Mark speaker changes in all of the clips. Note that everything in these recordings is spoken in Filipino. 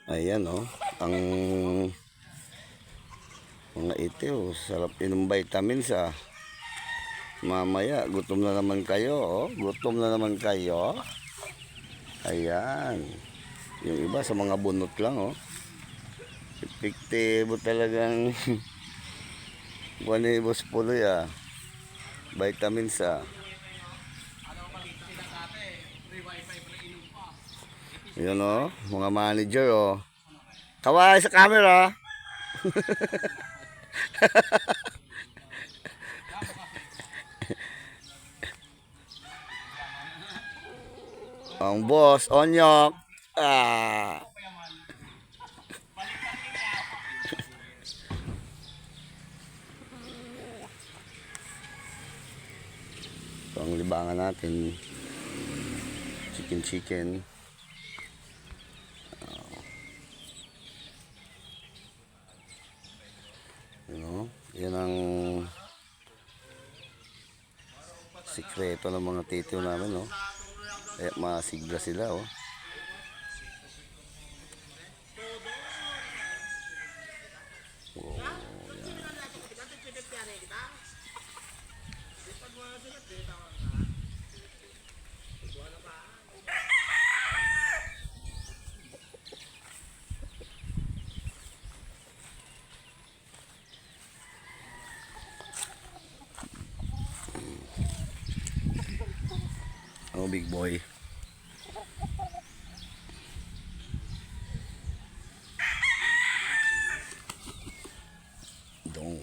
Speaker 1: Ayan oh, ang mga itiw, sarap inom vitamins ah. Mamaya, gutom na naman kayo oh. Gutom na naman kayo. Ayan. Yung iba sa mga bunot lang oh. Epektibo talagang Buwanibos puloy ah. Vitamins ah. Yan oh, mga manager oh. Kaway sa camera. Ang boss, Onyok. Ah. So, ang libangan natin, chicken. Yan ang sikreto ng mga titiw namin oh. Kaya masigla sila oh. Wow, yan. Oh, big boy. Dong.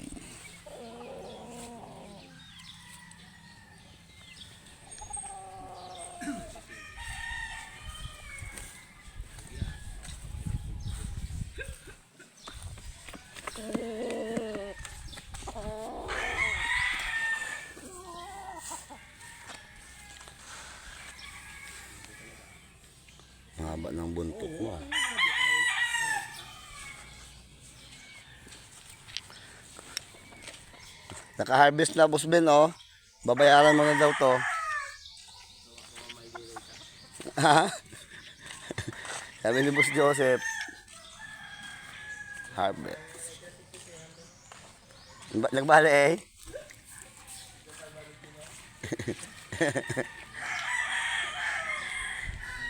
Speaker 1: Haba ng buntot mo. Naka-harvest na boss Ben oh. Babayaran mo na daw to. Ha? Sabi ni Boss Joseph. Harvest. Nagbali eh.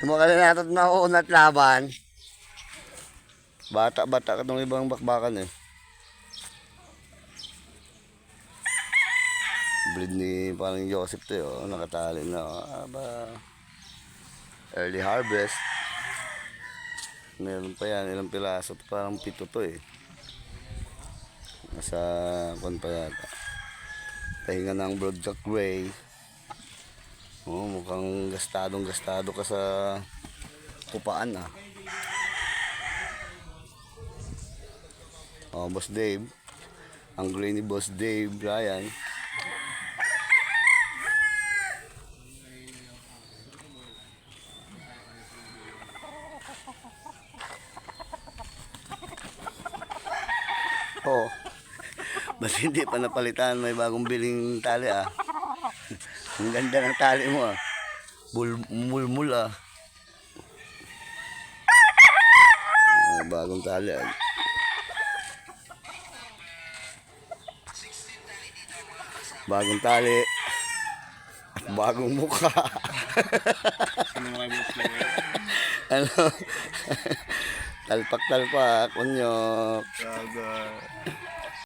Speaker 1: Mukha na natin mauunat laban. Bata-bata ka itong ibang bakbakan eh. Breed ni parang Joseph to yun. Nakatali na. Early harvest. Meron pa yan. Ilang piraso. Parang 7 to eh. Nasa kwan pa yata. Pahinga ng broadjack gray. Oh, mukhang gastado ka sa kupaan ah. Oh, Boss Dave. Ang gray ni Boss Dave Ryan. Oh. Basta hindi pa napalitan, may bagong biling tali ah. Ang ganda ng tali mo ah. Mulmul ah. Bagong tali ah. Bagong tali. Bagong mukha. Ano? Talpak-talpak. Unyok.